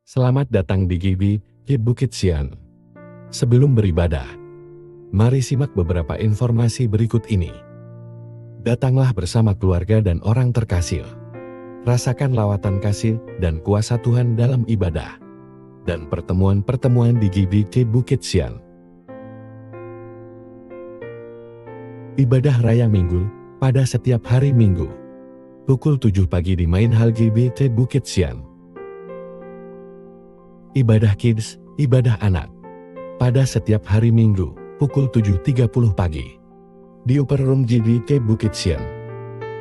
Selamat datang di GBI Bukit Sian. Sebelum beribadah, mari simak beberapa informasi berikut ini. Datanglah bersama keluarga dan orang terkasih. Rasakan lawatan kasih dan kuasa Tuhan dalam ibadah dan pertemuan-pertemuan di GBI Bukit Sian. Ibadah Raya Minggu pada setiap hari Minggu. Pukul 7 pagi di Main Hall GBI Bukit Sian. Ibadah Kids, ibadah anak. Pada setiap hari Minggu, pukul 7.30 pagi. Di Upper Room GBI Bukit Sian.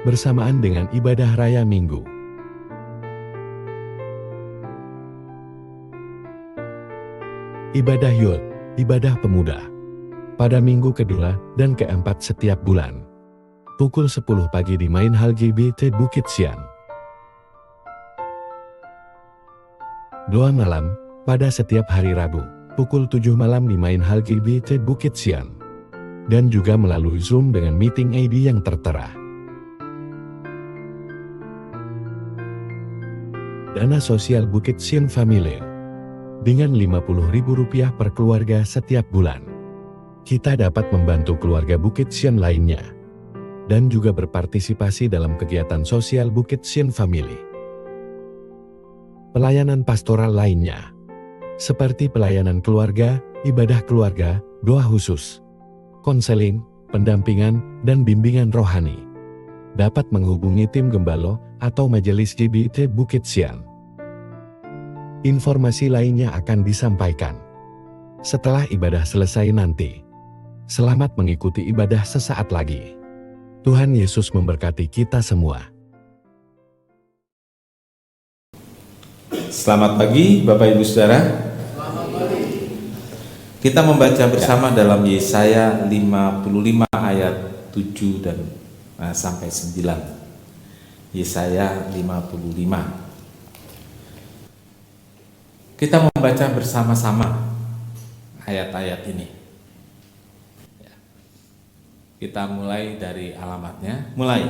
Bersamaan dengan ibadah Raya Minggu. Ibadah Youth, ibadah pemuda. Pada minggu kedua dan keempat setiap bulan. Pukul 10 pagi di Main Hall GBI Bukit Sian. Doa malam, pada setiap hari Rabu, pukul 7 malam di Main Hall GBI Bukit Sian. Dan juga melalui Zoom dengan meeting ID yang tertera. Dana sosial Bukit Sian Family. Dengan Rp50.000 per keluarga setiap bulan. Kita dapat membantu keluarga Bukit Sian lainnya. Dan juga berpartisipasi dalam kegiatan sosial Bukit Sian Family. Pelayanan pastoral lainnya, seperti pelayanan keluarga, ibadah keluarga, doa khusus, konseling, pendampingan, dan bimbingan rohani. Dapat menghubungi tim Gembalo atau Majelis GBI Bukit Sian. Informasi lainnya akan disampaikan setelah ibadah selesai nanti. Selamat mengikuti ibadah sesaat lagi. Tuhan Yesus memberkati kita semua. Selamat pagi Bapak Ibu Saudara. Kita membaca bersama dalam Yesaya 55 ayat 7 dan sampai 9. Yesaya 55. Kita membaca bersama-sama ayat-ayat ini. Kita mulai dari alamatnya. Mulai.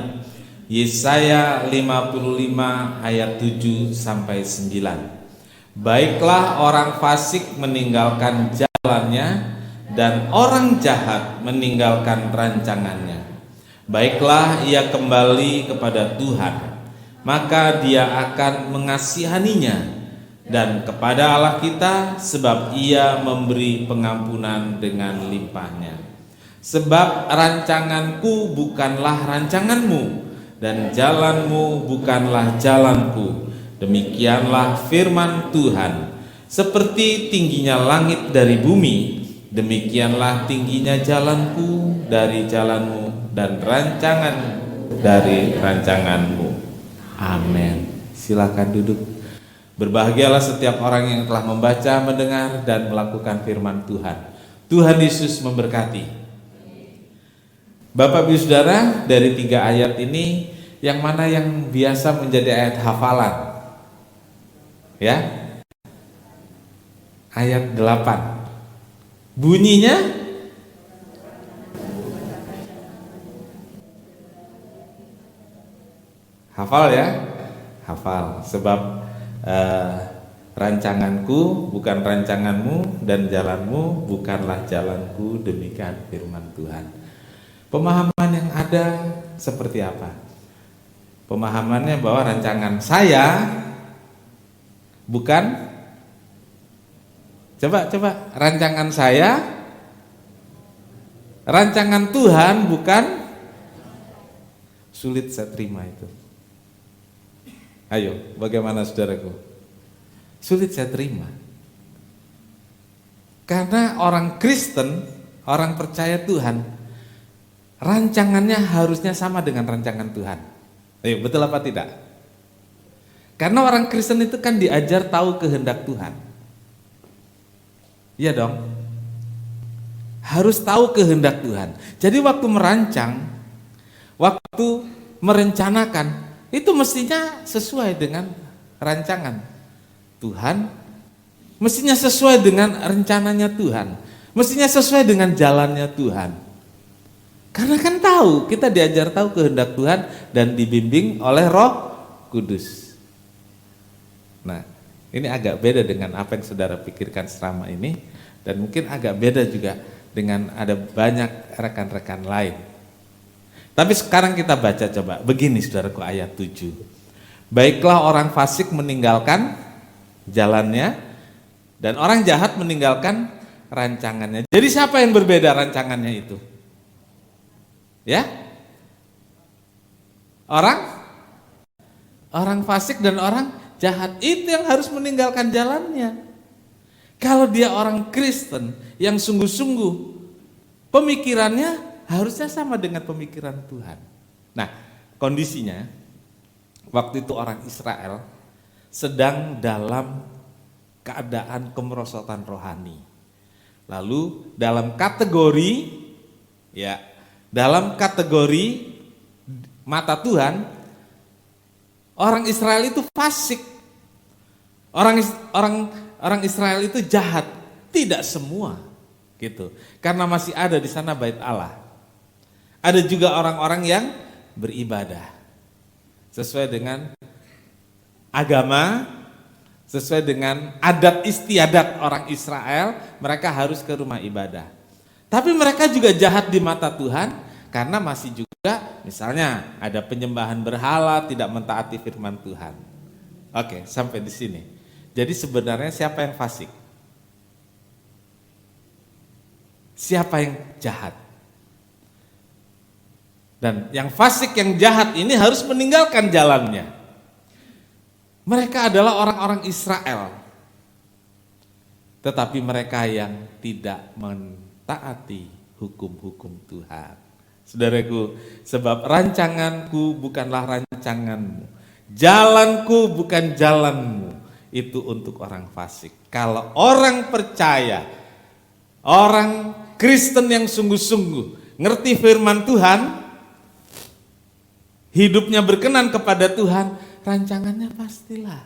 Yesaya 55 ayat 7 sampai 9. Baiklah orang fasik meninggalkan jalannya dan orang jahat meninggalkan rancangannya. Baiklah ia kembali kepada Tuhan, maka dia akan mengasihaninya, dan kepada Allah kita, sebab ia memberi pengampunan dengan limpahnya. Sebab rancanganku bukanlah rancanganmu, dan jalanmu bukanlah jalanku. Demikianlah firman Tuhan. Seperti tingginya langit dari bumi, demikianlah tingginya jalanku dari jalanmu, dan rancangan dari rancanganmu. Amin. Silakan duduk. Berbahagialah setiap orang yang telah membaca, mendengar, dan melakukan firman Tuhan. Tuhan Yesus memberkati. Bapak Ibu Saudara, dari 3 ayat ini, yang mana yang biasa menjadi ayat hafalan? Ya, ayat 8. Bunyinya hafal ya? Hafal. Sebab rancanganku bukan rancanganmu, dan jalanmu bukanlah jalanku. Demikian firman Tuhan. Pemahaman yang ada seperti apa? Pemahamannya bahwa rancangan saya bukan, coba rancangan saya, rancangan Tuhan bukan. Sulit saya terima itu. Ayo, bagaimana saudaraku? Sulit saya terima. Karena orang Kristen, orang percaya Tuhan, rancangannya harusnya sama dengan rancangan Tuhan. Ayo, betul apa tidak? Karena orang Kristen itu kan diajar tahu kehendak Tuhan. Iya dong. Harus tahu kehendak Tuhan. Jadi waktu merancang, waktu merencanakan, itu mestinya sesuai dengan rancangan Tuhan. Mestinya sesuai dengan rencananya Tuhan. Mestinya sesuai dengan jalannya Tuhan. Karena kan tahu, kita diajar tahu kehendak Tuhan dan dibimbing oleh Roh Kudus. Nah, Ini agak beda dengan apa yang saudara pikirkan selama ini, dan mungkin agak beda juga dengan ada banyak rekan-rekan lain. Tapi sekarang kita baca coba, begini saudaraku ayat 7. Baiklah orang fasik meninggalkan jalannya, dan orang jahat meninggalkan rancangannya. Jadi siapa yang berbeda rancangannya itu? Ya? Orang fasik dan orang jahat itu yang harus meninggalkan jalannya. Kalau dia orang Kristen yang sungguh-sungguh, pemikirannya harusnya sama dengan pemikiran Tuhan. Nah, kondisinya waktu itu orang Israel sedang dalam keadaan kemerosotan rohani. Lalu dalam kategori mata Tuhan, orang Israel itu fasik. Orang Israel itu jahat. Tidak semua gitu. Karena masih ada di sana bait Allah. Ada juga orang-orang yang beribadah sesuai dengan agama, sesuai dengan adat istiadat orang Israel, mereka harus ke rumah ibadah. Tapi mereka juga jahat di mata Tuhan karena masih juga misalnya ada penyembahan berhala, tidak mentaati firman Tuhan. Oke, sampai di sini. Jadi sebenarnya siapa yang fasik? Siapa yang jahat? Dan yang fasik, yang jahat ini harus meninggalkan jalannya. Mereka adalah orang-orang Israel. Tetapi mereka yang tidak mentaati hukum-hukum Tuhan. Saudaraku, sebab rancanganku bukanlah rancanganmu, jalanku bukan jalanmu, itu untuk orang fasik. Kalau orang percaya, orang Kristen yang sungguh-sungguh ngerti firman Tuhan, hidupnya berkenan kepada Tuhan, rancangannya pastilah,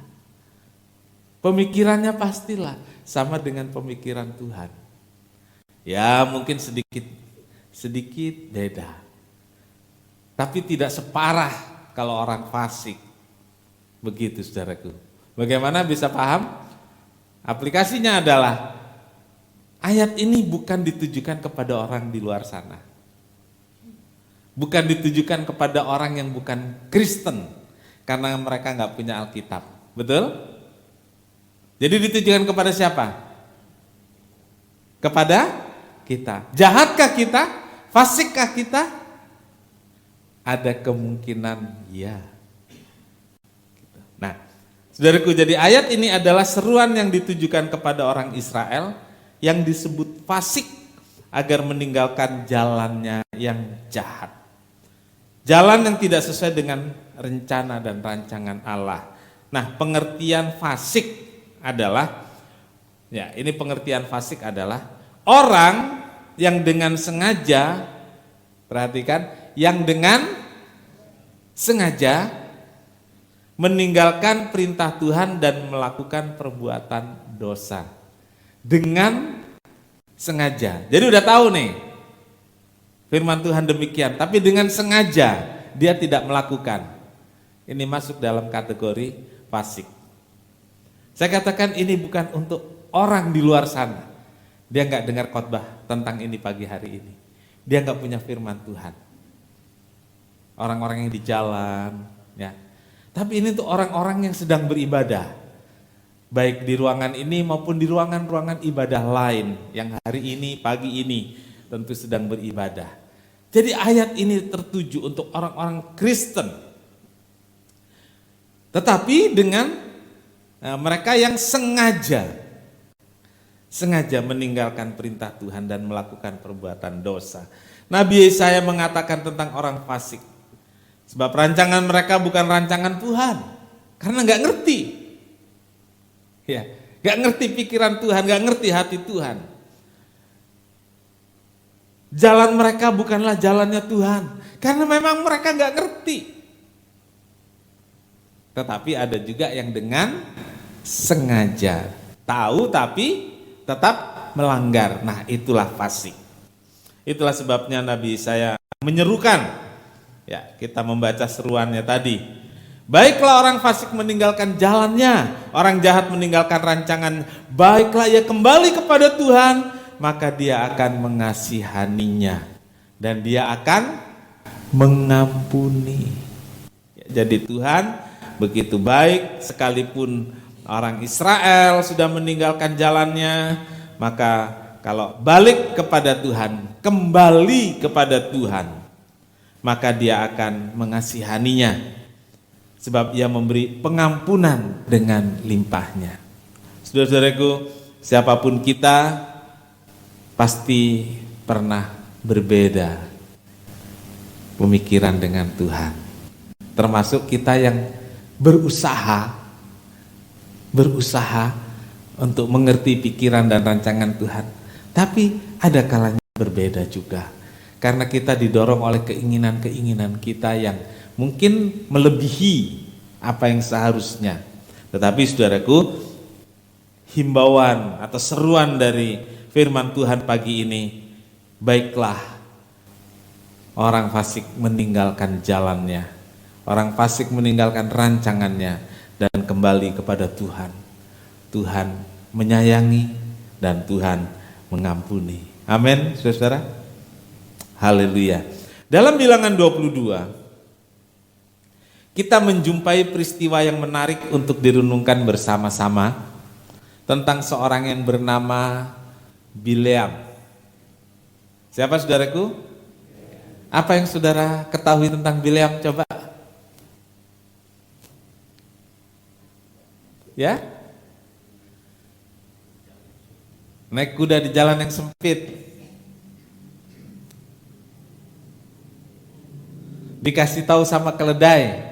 pemikirannya pastilah sama dengan pemikiran Tuhan. Ya mungkin sedikit beda, tapi tidak separah kalau orang fasik. Begitu saudaraku. Bagaimana bisa paham? Aplikasinya adalah ayat ini bukan ditujukan kepada orang di luar sana, bukan ditujukan kepada orang yang bukan Kristen karena mereka nggak punya Alkitab, betul? Jadi ditujukan kepada siapa? Kepada kita. Jahatkah kita? Fasikkah kita? Ada kemungkinan ya. Nah, saudaraku, jadi ayat ini adalah seruan yang ditujukan kepada orang Israel yang disebut fasik agar meninggalkan jalannya yang jahat. Jalan yang tidak sesuai dengan rencana dan rancangan Allah. Nah, pengertian fasik adalah, ya ini pengertian fasik adalah orang yang dengan sengaja, perhatikan, yang dengan sengaja meninggalkan perintah Tuhan dan melakukan perbuatan dosa. Dengan sengaja. Jadi udah tahu nih, firman Tuhan demikian, tapi dengan sengaja dia tidak melakukan. Ini masuk dalam kategori fasik. Saya katakan ini bukan untuk orang di luar sana. Dia nggak dengar khotbah tentang ini pagi hari ini. Dia nggak punya firman Tuhan. Orang-orang yang di jalan, ya. Tapi ini tuh orang-orang yang sedang beribadah, baik di ruangan ini maupun di ruangan-ruangan ibadah lain yang hari ini, pagi ini tentu sedang beribadah. Jadi ayat ini tertuju untuk orang-orang Kristen. Tetapi dengan mereka yang sengaja meninggalkan perintah Tuhan dan melakukan perbuatan dosa. Nabi Yesaya mengatakan tentang orang fasik, sebab rancangan mereka bukan rancangan Tuhan, karena nggak ngerti, ya, nggak ngerti pikiran Tuhan, nggak ngerti hati Tuhan. Jalan mereka bukanlah jalannya Tuhan, karena memang mereka nggak ngerti. Tetapi ada juga yang dengan sengaja tahu tapi tetap melanggar. Nah, itulah fasik. Itulah sebabnya Nabi Yesaya menyerukan, ya kita membaca seruannya tadi, Baiklah orang fasik meninggalkan jalannya, orang jahat meninggalkan rancangan. Baiklah ia kembali kepada Tuhan, maka dia akan mengasihaninya dan dia akan mengampuni. Jadi Tuhan begitu baik, sekalipun orang Israel sudah meninggalkan jalannya, maka kalau balik kepada Tuhan, kembali kepada Tuhan, maka dia akan mengasihaninya. Sebab ia memberi pengampunan dengan limpahnya. Saudara-saudaraku, siapapun kita pasti pernah berbeda pemikiran dengan Tuhan. Termasuk kita yang berusaha untuk mengerti pikiran dan rancangan Tuhan. Tapi ada kalanya berbeda juga. Karena kita didorong oleh keinginan-keinginan kita yang mungkin melebihi apa yang seharusnya. Tetapi saudaraku, himbauan atau seruan dari firman Tuhan pagi ini, baiklah orang fasik meninggalkan jalannya, orang fasik meninggalkan rancangannya dan kembali kepada Tuhan. Tuhan menyayangi dan Tuhan mengampuni. Amin, saudara. Haleluya. Dalam Bilangan 22 kita menjumpai peristiwa yang menarik untuk direnungkan bersama-sama tentang seorang yang bernama Bileam. Siapa saudaraku? Apa yang saudara ketahui tentang Bileam? Coba. Ya? Naik kuda di jalan yang sempit. Dikasih tahu sama keledai.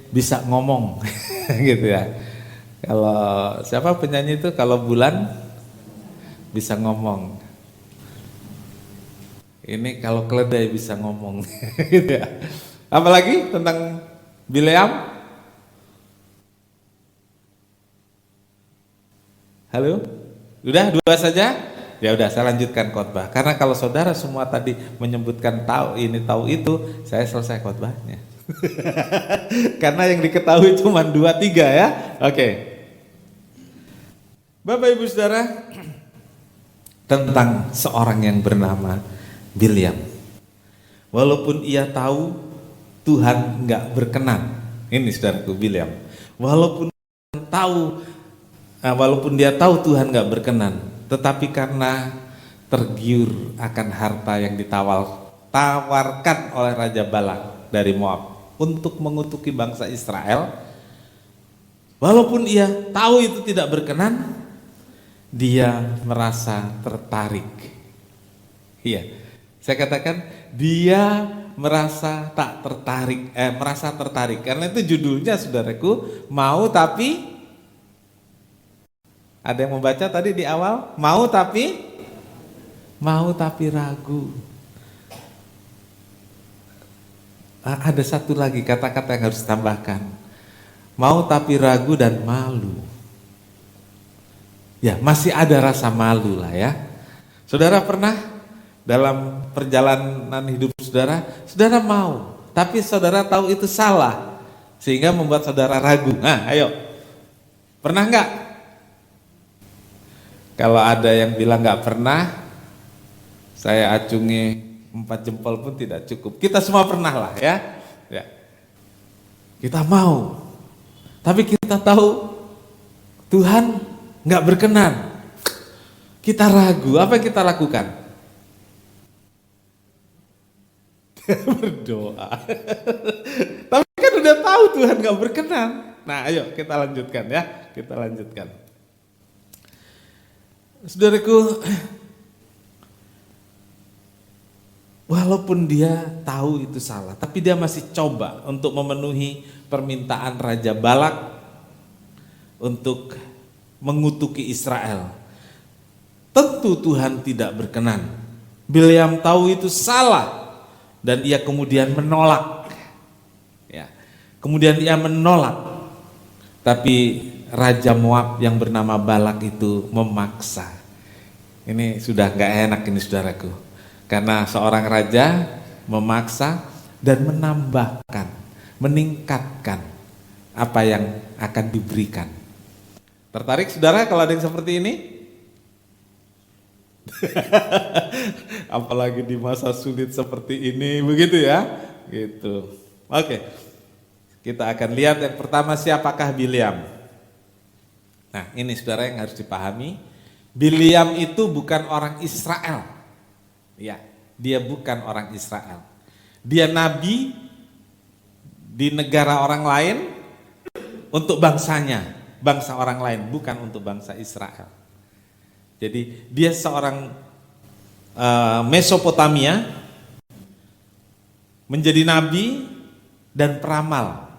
Bisa ngomong gitu ya. Kalau siapa penyanyi itu, kalau bulan bisa ngomong. Ini kalau keledai bisa ngomong gitu ya. Apalagi tentang Bileam? Halo? Udah dua saja? Ya udah, saya lanjutkan khotbah. Karena kalau saudara semua tadi menyebutkan tahu ini tahu itu, saya selesai khotbahnya. Karena yang diketahui cuma 2-3 ya. Oke. Bapak Ibu Saudara, tentang seorang yang bernama Bileam. Walaupun ia tahu Tuhan enggak berkenan. Ini saudaraku, Bileam. Walaupun dia tahu Tuhan enggak berkenan, tetapi karena tergiur akan harta yang ditawarkan oleh Raja Balak dari Moab untuk mengutuki bangsa Israel, walaupun ia tahu itu tidak berkenan, dia merasa tertarik. Iya, saya katakan dia merasa tertarik karena itu judulnya saudaraku, mau tapi, ada yang membaca tadi di awal, mau tapi ragu. Ada satu lagi kata-kata yang harus ditambahkan. Mau tapi ragu dan malu. Ya, masih ada rasa malu lah ya. Saudara pernah dalam perjalanan hidup saudara mau, tapi saudara tahu itu salah, sehingga membuat saudara ragu. Nah, ayo. Pernah enggak? Kalau ada yang bilang enggak pernah, saya acungi 4 jempol pun tidak cukup. Kita semua pernah lah ya. Kita mau, tapi kita tahu Tuhan nggak berkenan. Kita ragu. Apa yang kita lakukan? Berdoa. Tapi kan udah tahu Tuhan nggak berkenan. Nah, ayo kita lanjutkan ya. Kita lanjutkan. Saudaraku, walaupun dia tahu itu salah, tapi dia masih coba untuk memenuhi permintaan Raja Balak untuk mengutuki Israel. Tentu Tuhan tidak berkenan. Bileam tahu itu salah dan ia kemudian menolak. Ya, kemudian ia menolak. Tapi Raja Moab yang bernama Balak itu memaksa. Ini sudah gak enak ini saudaraku. Karena seorang raja memaksa dan menambahkan, meningkatkan apa yang akan diberikan. Tertarik saudara kalau ada yang seperti ini? Apalagi di masa sulit seperti ini, begitu ya? Gitu. Oke. Kita akan lihat yang pertama, siapakah Bileam? Nah, ini saudara yang harus dipahami. Bileam itu bukan orang Israel. Ya, dia bukan orang Israel. Dia nabi di negara orang lain untuk bangsanya, bangsa orang lain, bukan untuk bangsa Israel. Jadi dia seorang Mesopotamia, menjadi nabi dan peramal.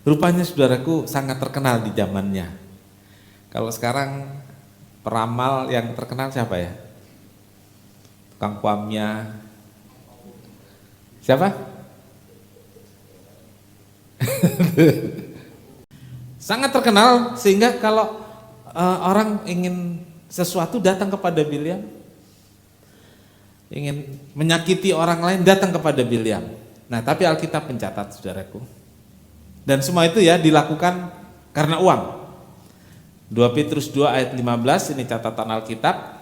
Rupanya saudaraku sangat terkenal di zamannya. Kalau sekarang peramal yang terkenal siapa ya? Tukang kuamnya. Siapa? Sangat terkenal sehingga kalau orang ingin sesuatu datang kepada Bileam, ingin menyakiti orang lain datang kepada Bileam. Nah, tapi Alkitab mencatat saudaraku, dan semua itu ya dilakukan karena uang. 2 Petrus 2 ayat 15, ini catatan Alkitab.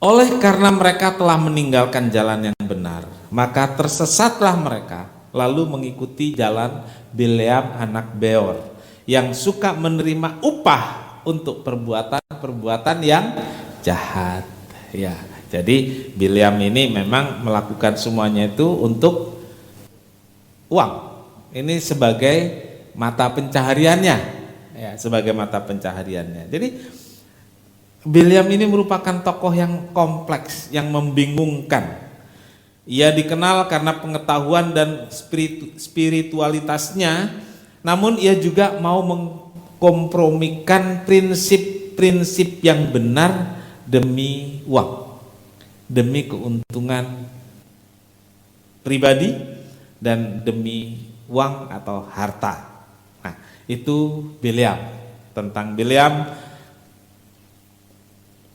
Oleh karena mereka telah meninggalkan jalan yang benar, maka tersesatlah mereka, lalu mengikuti jalan Bileam anak Beor, yang suka menerima upah untuk perbuatan-perbuatan yang jahat. Ya, jadi Bileam ini memang melakukan semuanya itu untuk uang. Ini sebagai mata pencahariannya, ya, sebagai mata pencahariannya. Jadi Bileam ini merupakan tokoh yang kompleks, yang membingungkan. Ia dikenal karena pengetahuan dan spiritualitasnya, namun ia juga mau mengkompromikan prinsip-prinsip yang benar demi uang, demi keuntungan pribadi dan demi uang atau harta. Nah, itu Bileam. Tentang Bileam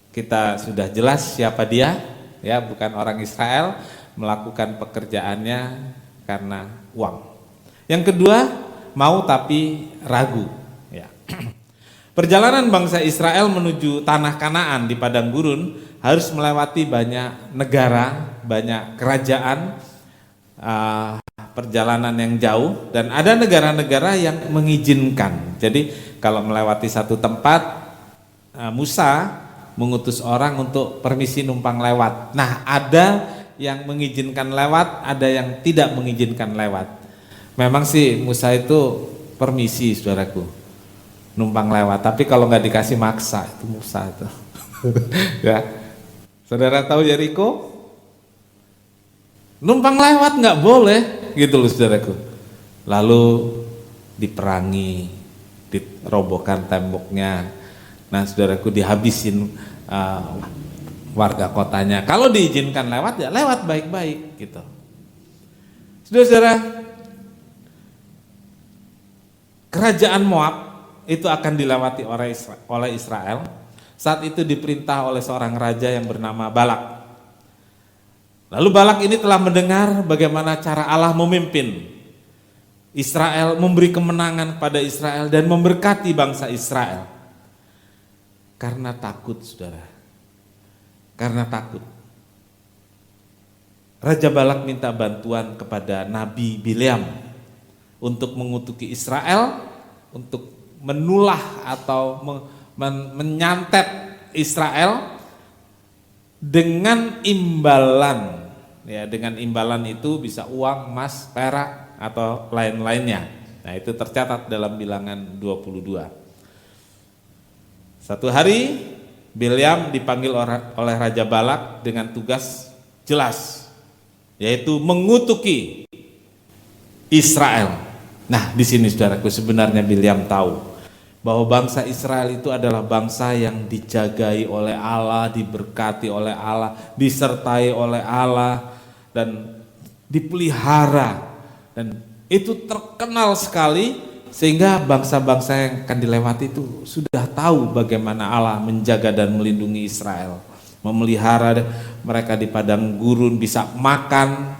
kita sudah jelas siapa dia, ya, bukan orang Israel, melakukan pekerjaannya karena uang. Yang kedua, mau tapi ragu, ya. Perjalanan bangsa Israel menuju tanah Kanaan di padang gurun harus melewati banyak negara, banyak kerajaan, perjalanan yang jauh, dan ada negara-negara yang mengizinkan. Jadi kalau melewati satu tempat, Musa mengutus orang untuk permisi numpang lewat. Nah, ada yang mengizinkan lewat, ada yang tidak mengizinkan lewat. Memang sih Musa itu permisi, saudaraku, numpang lewat. Tapi kalau nggak dikasih maksa, itu Musa itu. Ya, saudara tahu Yeriko? Numpang lewat nggak boleh, gitu loh saudaraku. Lalu diperangi, dirobohkan temboknya. Nah, saudaraku, dihabisin warga kotanya. Kalau diizinkan lewat, ya lewat baik-baik gitu. Saudara-saudara, kerajaan Moab itu akan dilewati oleh Israel. Saat itu diperintah oleh seorang raja yang bernama Balak. Lalu Balak ini telah mendengar bagaimana cara Allah memimpin Israel, memberi kemenangan pada Israel dan memberkati bangsa Israel. Karena takut, saudara. Karena takut. Raja Balak minta bantuan kepada Nabi Bileam untuk mengutuki Israel, untuk menulah atau menyantet Israel dengan imbalan. Ya, dengan imbalan itu bisa uang, emas, perak atau lain-lainnya. Nah, itu tercatat dalam Bilangan 22. Satu hari Bileam dipanggil oleh Raja Balak dengan tugas jelas, yaitu mengutuki Israel. Nah, di sini saudaraku, sebenarnya Bileam tahu bahwa bangsa Israel itu adalah bangsa yang dijagai oleh Allah, diberkati oleh Allah, disertai oleh Allah, dan dipelihara. Dan itu terkenal sekali, sehingga bangsa-bangsa yang akan dilewati itu sudah tahu bagaimana Allah menjaga dan melindungi Israel, memelihara mereka di padang gurun, bisa makan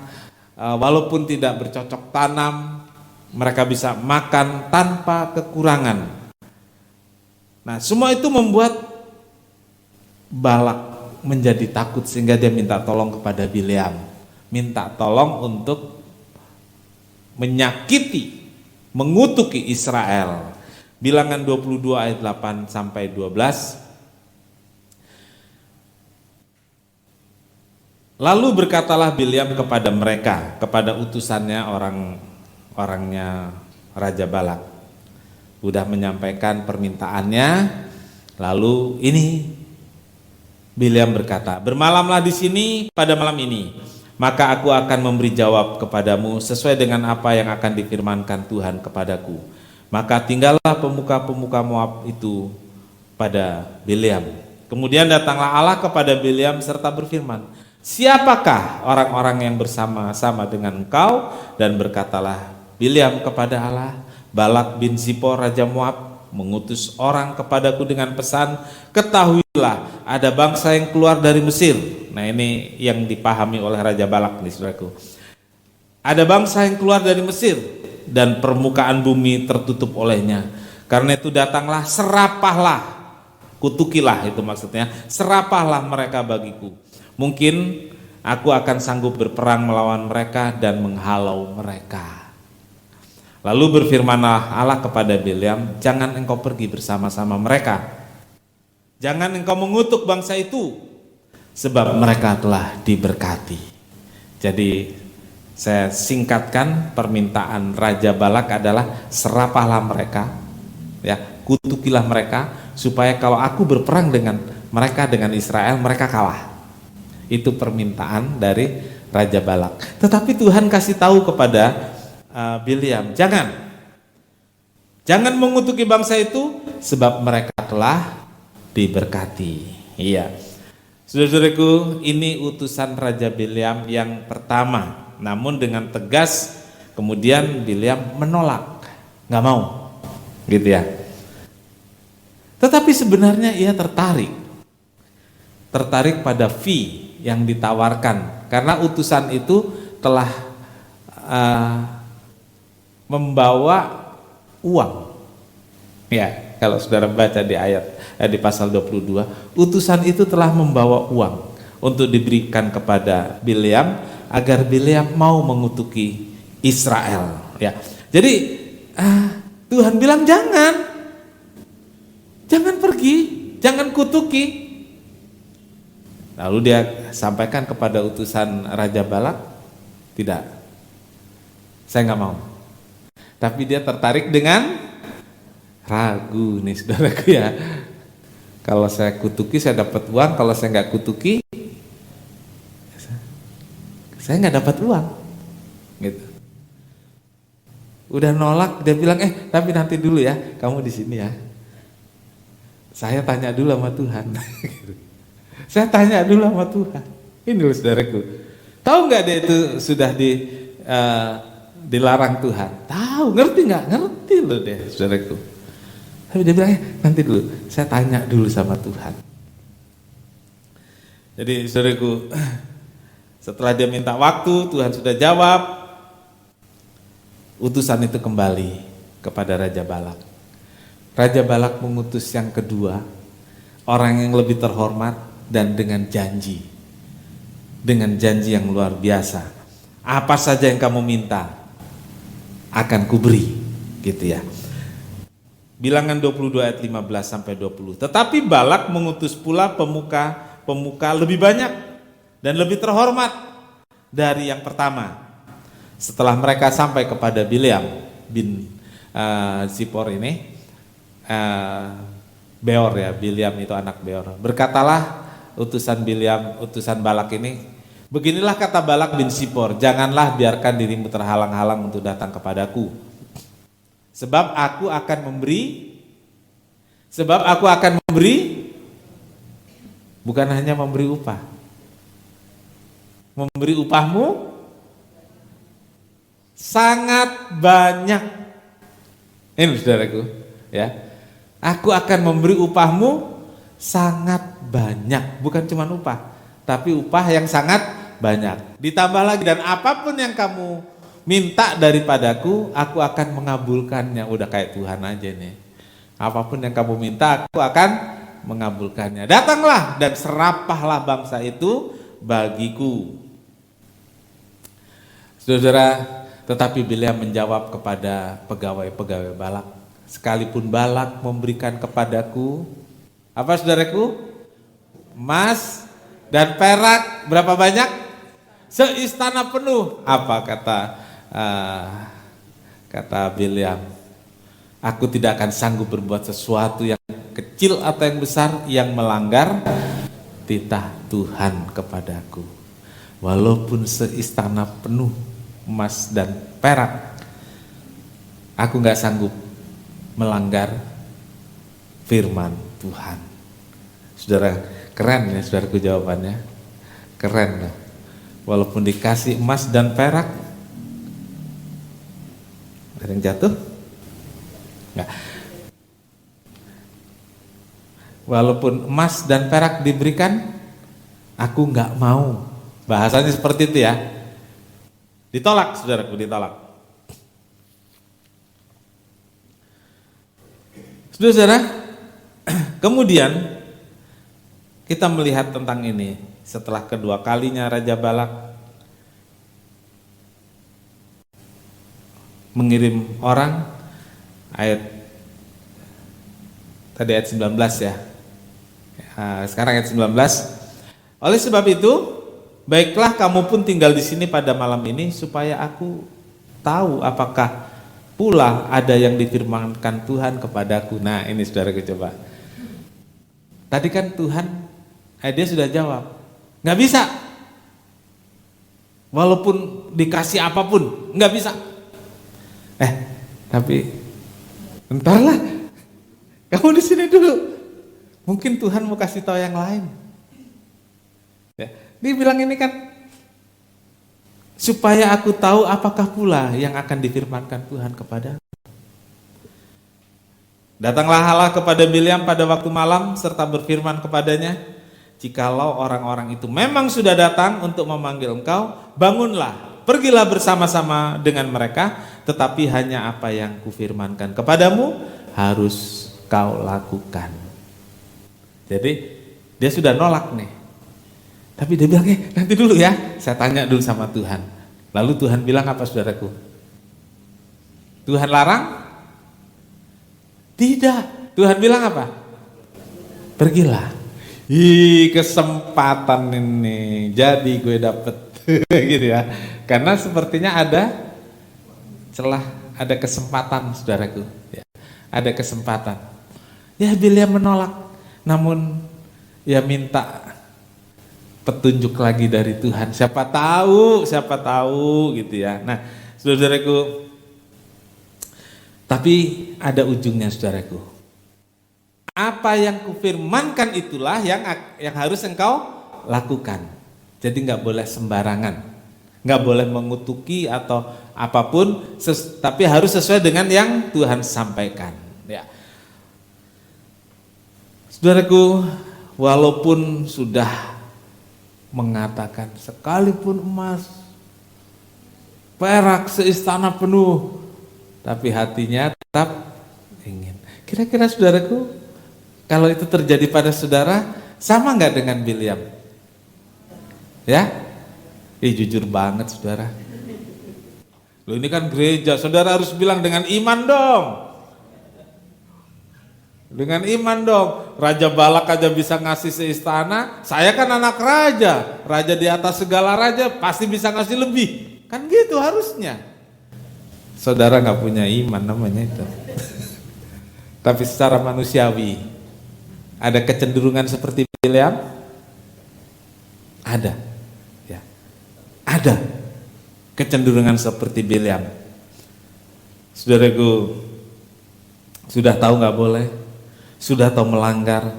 walaupun tidak bercocok tanam, mereka bisa makan tanpa kekurangan. Nah, semua itu membuat Balak menjadi takut sehingga dia minta tolong kepada Bileam, minta tolong untuk menyakiti, mengutuki Israel. Bilangan 22 ayat 8 sampai 12. Lalu berkatalah Bileam kepada mereka, kepada utusannya, orangnya Raja Balak. Udah menyampaikan permintaannya, lalu ini Bileam berkata, bermalamlah di sini pada malam ini, maka aku akan memberi jawab kepadamu sesuai dengan apa yang akan difirmankan Tuhan kepadaku. Maka tinggallah pemuka-pemuka Moab itu pada Bileam. Kemudian datanglah Allah kepada Bileam serta berfirman, siapakah orang-orang yang bersama-sama dengan engkau? Dan berkatalah Bileam kepada Allah, Balak bin Zipor Raja Moab mengutus orang kepadaku dengan pesan, ketahuilah ada bangsa yang keluar dari Mesir. Nah, ini yang dipahami oleh Raja Balak nih, saudaraku. Ada bangsa yang keluar dari Mesir dan permukaan bumi tertutup olehnya. Karena itu datanglah, serapahlah, kutukilah, itu maksudnya, serapahlah mereka bagiku. Mungkin aku akan sanggup berperang melawan mereka dan menghalau mereka. Lalu berfirmanlah Allah kepada Bileam, jangan engkau pergi bersama-sama mereka. Jangan engkau mengutuk bangsa itu, sebab mereka telah diberkati. Jadi saya singkatkan, permintaan Raja Balak adalah serapahlah mereka, ya, kutukilah mereka, supaya kalau aku berperang dengan mereka, dengan Israel, mereka kalah. Itu permintaan dari Raja Balak. Tetapi Tuhan kasih tahu kepada Bileam, jangan mengutuki bangsa itu, sebab mereka telah diberkati. Iya, saudara-saudaraku, ini utusan Raja Bileam yang pertama. Namun dengan tegas kemudian Bileam menolak, nggak mau, gitu ya. Tetapi sebenarnya ia tertarik pada fee yang ditawarkan, karena utusan itu telah membawa uang. Ya, kalau saudara baca di di pasal 22, utusan itu telah membawa uang untuk diberikan kepada Bileam agar Bileam mau mengutuki Israel. Ya, jadi Tuhan bilang jangan pergi, jangan kutuki. Lalu dia sampaikan kepada utusan Raja Balak, tidak, saya nggak mau. Tapi dia tertarik dengan ragu nih, saudaraku ya. Kalau saya kutuki saya dapat uang, kalau saya nggak kutuki saya nggak dapat uang, gitu. Udah nolak, dia bilang tapi nanti dulu ya, kamu di sini ya. Saya tanya dulu sama Tuhan. Saya tanya dulu sama Tuhan. Ini loh saudaraku. Tahu nggak dia itu sudah dilarang Tuhan? Tahu, ngerti nggak? Ngerti loh dia, saudaraku. Tapi dia bilang nanti dulu, saya tanya dulu sama Tuhan. Jadi saudaraku, setelah dia minta waktu, Tuhan sudah jawab. Utusan itu kembali kepada Raja Balak. Raja Balak mengutus yang kedua, orang yang lebih terhormat dan dengan janji yang luar biasa. Apa saja yang kamu minta akan kuberi, gitu ya. Bilangan 22 ayat 15 sampai 20. Tetapi Balak mengutus pula pemuka lebih banyak dan lebih terhormat dari yang pertama. Setelah mereka sampai kepada Bileam bin Zipor ini, Beor ya, Bileam itu anak Beor. Berkatalah utusan Balak ini, beginilah kata Balak bin Zipor, janganlah biarkan dirimu terhalang-halang untuk datang kepadaku. Sebab aku akan memberi, bukan hanya memberi upah. Memberi upahmu sangat banyak. Ini saudaraku, ya. Aku akan memberi upahmu sangat banyak, bukan cuma upah, tapi upah yang sangat banyak. Ditambah lagi, dan apapun yang kamu minta daripadaku, aku akan mengabulkannya. Udah kayak Tuhan aja nih. Apapun yang kamu minta, aku akan mengabulkannya. Datanglah dan serapahlah bangsa itu bagiku. Saudara, tetapi Bileam menjawab kepada pegawai-pegawai Balak, sekalipun Balak memberikan kepadaku, apa saudaraku? Emas dan perak berapa banyak? Seistana penuh. Apa kata Bileam? Aku tidak akan sanggup berbuat sesuatu yang kecil atau yang besar yang melanggar titah Tuhan kepadaku. Walaupun seistana penuh emas dan perak, aku gak sanggup melanggar firman Tuhan. Saudara, keren ya saudaraku jawabannya. Keren loh. Walaupun dikasih emas dan perak, ada yang jatuh? Enggak. Walaupun emas dan perak diberikan, aku enggak mau. Bahasanya seperti itu ya. Ditolak saudaraku, ditolak. Saudara, kemudian kita melihat tentang ini. Setelah kedua kalinya Raja Balak mengirim orang, tadi ayat 19 ya. Sekarang ayat 19. Oleh sebab itu, baiklah kamu pun tinggal di sini pada malam ini supaya aku tahu apakah pula ada yang difirmankan Tuhan kepadaku. Nah, ini saudaraku coba. Tadi kan Tuhan, dia sudah jawab, nggak bisa. Walaupun dikasih apapun, nggak bisa. Tapi bentarlah, kamu di sini dulu. Mungkin Tuhan mau kasih tahu yang lain. Ya, dia bilang ini kan, supaya aku tahu apakah pula yang akan difirmankan Tuhan kepada. Datanglah Allah kepada Bileam pada waktu malam serta berfirman kepadanya, jikalau orang-orang itu memang sudah datang untuk memanggil engkau, bangunlah, pergilah bersama-sama dengan mereka, tetapi hanya apa yang kufirmankan kepadamu harus kau lakukan. Jadi dia sudah nolak nih. Tapi dia bilang, nanti dulu ya, saya tanya dulu sama Tuhan. Lalu Tuhan bilang apa saudaraku? Tuhan larang? Tidak. Tuhan bilang apa? Pergilah. Kesempatan ini, jadi gue dapet gitu ya. Karena sepertinya ada celah, ada kesempatan saudaraku. Ya, ada kesempatan. Ya Bileam menolak, namun ya minta petunjuk lagi dari Tuhan. Siapa tahu gitu ya. Nah, saudaraku, tapi ada ujungnya saudaraku. Apa yang kufirmankan itulah yang harus engkau lakukan. Jadi nggak boleh sembarangan, nggak boleh mengutuki atau apapun, tapi harus sesuai dengan yang Tuhan sampaikan. Ya, saudaraku, walaupun sudah mengatakan sekalipun emas, perak seistana penuh, tapi hatinya tetap ingin. Kira-kira saudaraku, kalau itu terjadi pada saudara, sama nggak dengan Bileam? Ya, jujur banget saudara. Loh ini kan gereja, saudara harus bilang dengan iman dong. Dengan iman dong. Raja Balak aja bisa ngasih seistana, saya kan anak raja. Raja di atas segala raja pasti bisa ngasih lebih. Kan gitu harusnya. Saudara nggak punya iman namanya itu. Tapi secara manusiawi, ada kecenderungan seperti Bileam? Ada. Ya. Ada kecenderungan seperti Bileam. Saudaraku, sudah tahu nggak boleh, sudah tahu melanggar,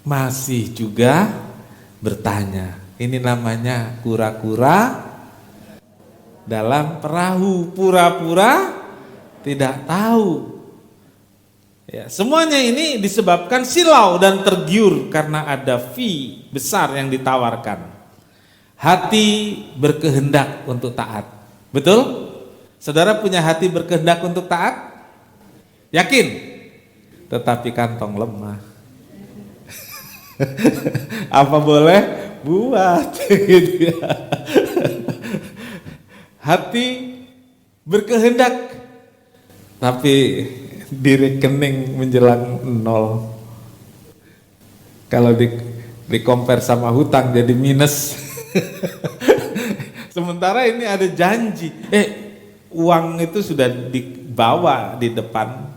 masih juga bertanya. Ini namanya kura-kura dalam perahu, pura-pura tidak tahu. Ya, semuanya ini disebabkan silau dan tergiur karena ada fee besar yang ditawarkan. Hati berkehendak untuk taat. Betul? Saudara punya hati berkehendak untuk taat? Yakin? Tetapi kantong lemah. Apa boleh? Buat. Gitu ya. Hati berkehendak, tapi di rekening menjelang nol. Kalau di compare sama hutang jadi minus. Sementara ini ada janji. Uang itu sudah dibawa di depan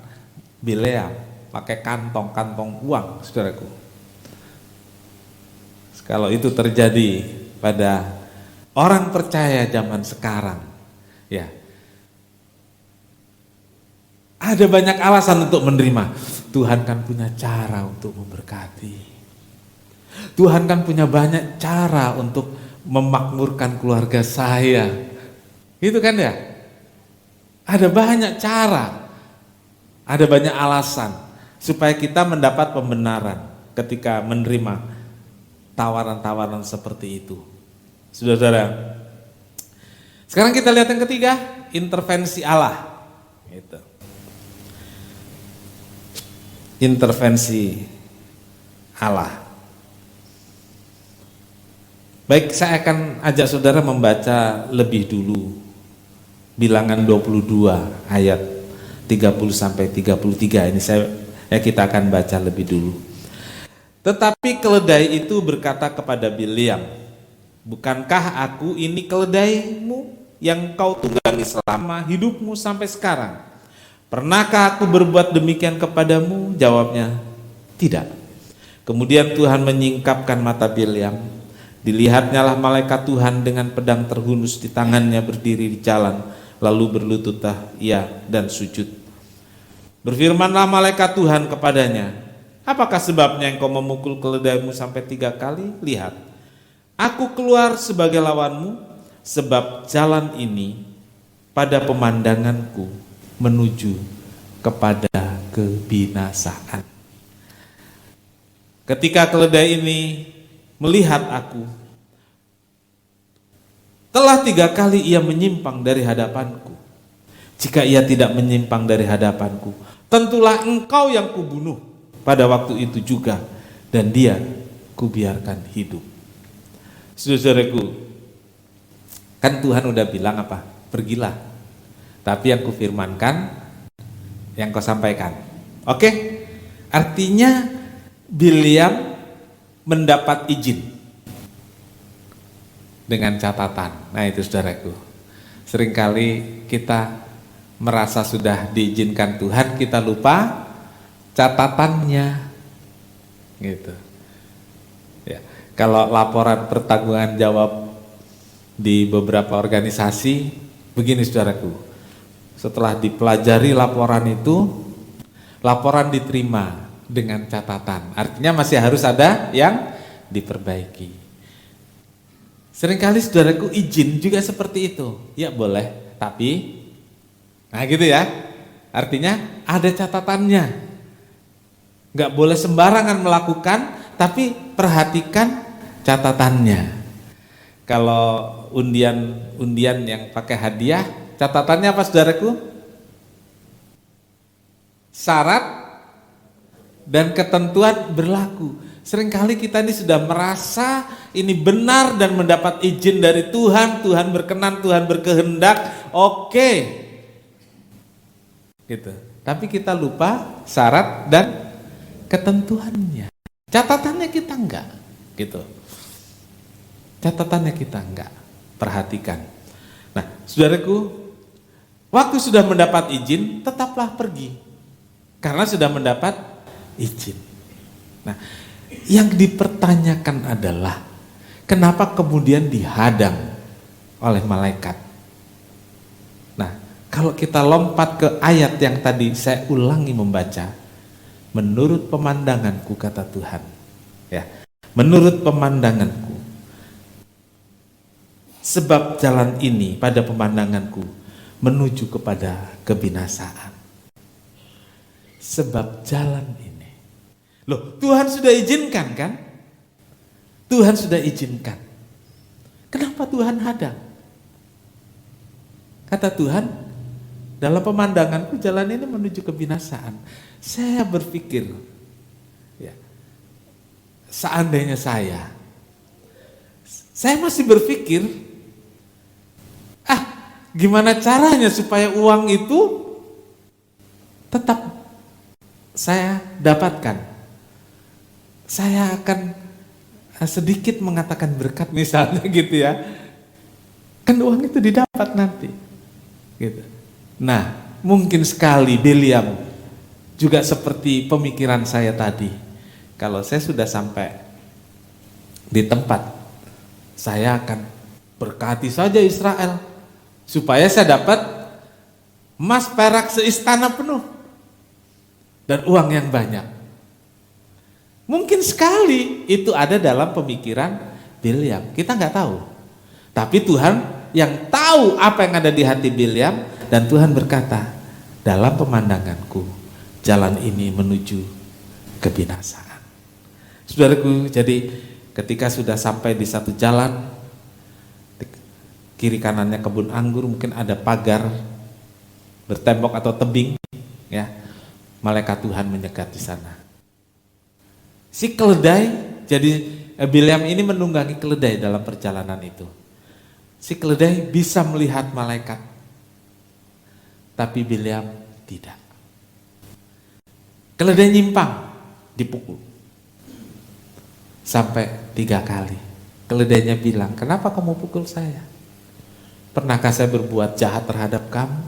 Bileam, pakai kantong-kantong uang, saudaraku. Kalau itu terjadi pada orang percaya zaman sekarang, ya, ada banyak alasan untuk menerima. Tuhan kan punya cara untuk memberkati. Tuhan kan punya banyak cara untuk memakmurkan keluarga saya. Itu kan ya? Ada banyak cara. Ada banyak alasan supaya kita mendapat pembenaran ketika menerima tawaran-tawaran seperti itu. Saudara-saudara, sekarang kita lihat yang ketiga, intervensi Allah. Gitu. Intervensi Allah. Baik, saya akan ajak saudara membaca lebih dulu Bilangan 22 ayat 30 sampai 33. Ini kita akan baca lebih dulu. Tetapi keledai itu berkata kepada Bileam, bukankah aku ini keledaimu yang kau tunggangi selama hidupmu sampai sekarang? Pernahkah aku berbuat demikian kepadamu? Jawabnya, tidak. Kemudian Tuhan menyingkapkan mata Bileam. Dilihatnya lah malaikat Tuhan dengan pedang terhunus di tangannya berdiri di jalan, lalu berlututlah ia dan sujud. Berfirmanlah malaikat Tuhan kepadanya, apakah sebabnya engkau memukul keledaimu sampai 3 kali? Lihat, aku keluar sebagai lawanmu, sebab jalan ini pada pemandanganku menuju kepada kebinasaan. Ketika keledai ini melihat aku, telah 3 kali ia menyimpang dari hadapanku. Jika ia tidak menyimpang dari hadapanku, tentulah engkau yang kubunuh pada waktu itu juga, dan dia kubiarkan hidup. Saudaraku, kan Tuhan udah bilang apa? Pergilah. Tapi yang kufirmankan, yang kau sampaikan. Oke? Artinya Bileam mendapat izin dengan catatan. Nah itu saudaraku, seringkali kita merasa sudah diizinkan Tuhan, kita lupa catatannya, gitu. Ya, kalau laporan pertanggungan jawab di beberapa organisasi, begini saudaraku, setelah dipelajari laporan itu, laporan diterima dengan catatan, artinya masih harus ada yang diperbaiki. Seringkali saudaraku izin juga seperti itu, ya boleh, tapi nah gitu ya, artinya ada catatannya. Gak boleh sembarangan melakukan, tapi perhatikan catatannya. Kalau undian yang pakai hadiah, catatannya apa saudaraku? Syarat dan ketentuan berlaku. Seringkali kita ini sudah merasa ini benar dan mendapat izin dari Tuhan, Tuhan berkenan, Tuhan berkehendak, oke. Gitu. Tapi kita lupa syarat dan ketentuannya. Catatannya kita enggak, gitu. Catatannya kita enggak perhatikan. Nah, saudaraku, waktu sudah mendapat izin, tetaplah pergi. Karena sudah mendapat izin. Nah, yang dipertanyakan adalah kenapa kemudian dihadang oleh malaikat? Nah, kalau kita lompat ke ayat yang tadi saya ulangi membaca, menurut pemandanganku kata Tuhan, ya, menurut pemandanganku, sebab jalan ini pada pemandanganku menuju kepada kebinasaan. Sebab jalan ini, loh Tuhan sudah izinkan kan? Tuhan sudah izinkan. kenapa Tuhan hadang? Kata Tuhan, dalam pemandanganku jalan ini menuju kebinasaan. Saya berpikir, ya, seandainya saya masih berpikir, gimana caranya supaya uang itu tetap saya dapatkan. Saya akan sedikit mengatakan berkat misalnya gitu ya. Kan uang itu didapat nanti. Gitu. Nah, mungkin sekali Bileam juga seperti pemikiran saya tadi. Kalau saya sudah sampai di tempat, saya akan berkati saja Israel supaya saya dapat emas perak seistana penuh dan uang yang banyak. Mungkin sekali itu ada dalam pemikiran Bileam. Kita nggak tahu. Tapi Tuhan yang tahu apa yang ada di hati Bileam, dan Tuhan berkata, dalam pemandanganku jalan ini menuju kebinasaan. Saudaraku, jadi ketika sudah sampai di satu jalan, kiri kanannya kebun anggur, mungkin ada pagar bertembok atau tebing, ya. Malaikat Tuhan menyegat di sana. Si keledai, jadi Bileam ini menunggangi keledai dalam perjalanan itu. Si keledai bisa melihat malaikat, tapi Bileam tidak. Keledai nyimpang, dipukul sampai 3 kali. Keledainya bilang, kenapa kamu pukul saya? Pernahkah saya berbuat jahat terhadap kamu?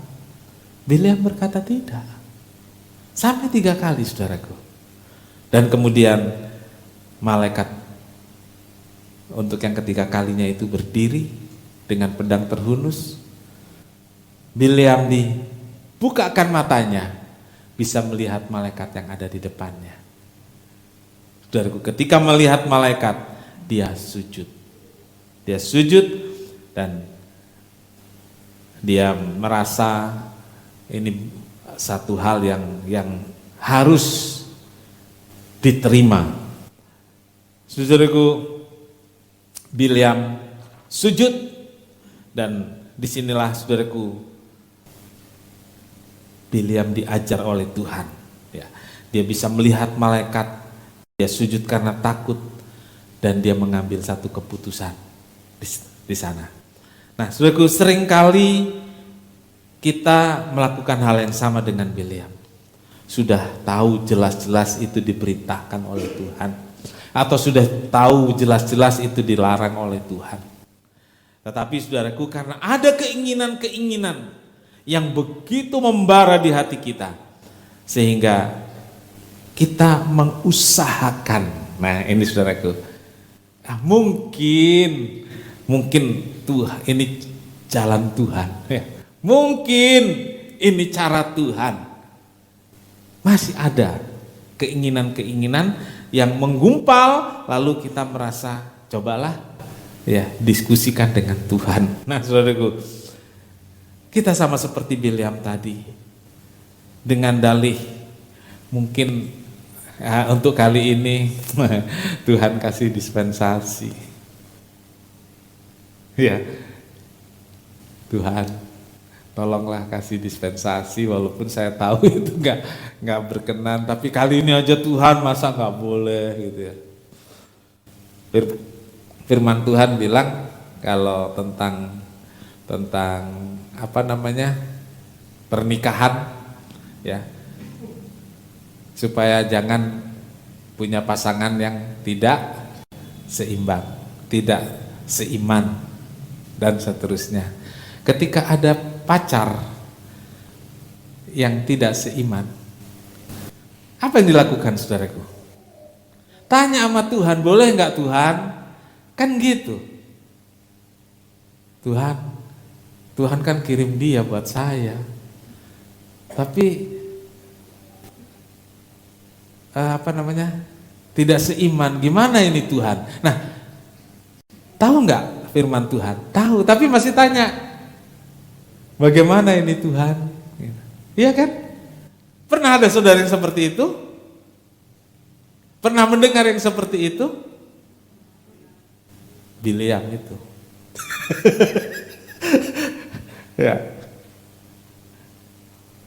Bileam berkata tidak. Sampai 3 kali, saudaraku. Dan kemudian malaikat untuk yang ketiga kalinya itu berdiri dengan pedang terhunus. Bileam dibukakan matanya, bisa melihat malaikat yang ada di depannya. Saudaraku, ketika melihat malaikat, dia sujud. Dia sujud dan dia merasa ini satu hal yang harus diterima. Saudaraku, Bileam sujud, dan disinilah saudaraku Bileam diajar oleh Tuhan. Ya, dia bisa melihat malaikat, dia sujud karena takut, dan dia mengambil satu keputusan di sana. Nah, saudaraku, seringkali kita melakukan hal yang sama dengan Bileam. Sudah tahu jelas-jelas itu diperintahkan oleh Tuhan, atau sudah tahu jelas-jelas itu dilarang oleh Tuhan. Tetapi saudaraku, karena ada keinginan-keinginan yang begitu membara di hati kita, sehingga kita mengusahakan. Nah, ini saudaraku, mungkin Tuhan ini jalan Tuhan, ya. Mungkin ini cara Tuhan. Masih ada keinginan-keinginan yang menggumpal, lalu kita merasa, cobalah ya diskusikan dengan Tuhan. Nah, saudaraku, kita sama seperti Bileam tadi, dengan dalih mungkin ya, untuk kali ini Tuhan kasih dispensasi. Ya, Tuhan, tolonglah kasih dispensasi, walaupun saya tahu itu nggak berkenan, tapi kali ini aja Tuhan, masa nggak boleh gitu ya. Firman Tuhan bilang kalau tentang apa namanya, pernikahan, ya, supaya jangan punya pasangan yang tidak seimbang, tidak seiman, dan seterusnya. Ketika ada pacar yang tidak seiman, apa yang dilakukan, saudaraku? Tanya sama Tuhan, boleh nggak Tuhan? Kan gitu. Tuhan kan kirim dia buat saya, tapi apa namanya, tidak seiman. Gimana ini Tuhan? Nah, tahu nggak firman Tuhan? Tahu, tapi masih tanya, bagaimana ini Tuhan? Iya kan? Pernah ada saudara yang seperti itu? Pernah mendengar yang seperti itu? Bileam itu. Ya.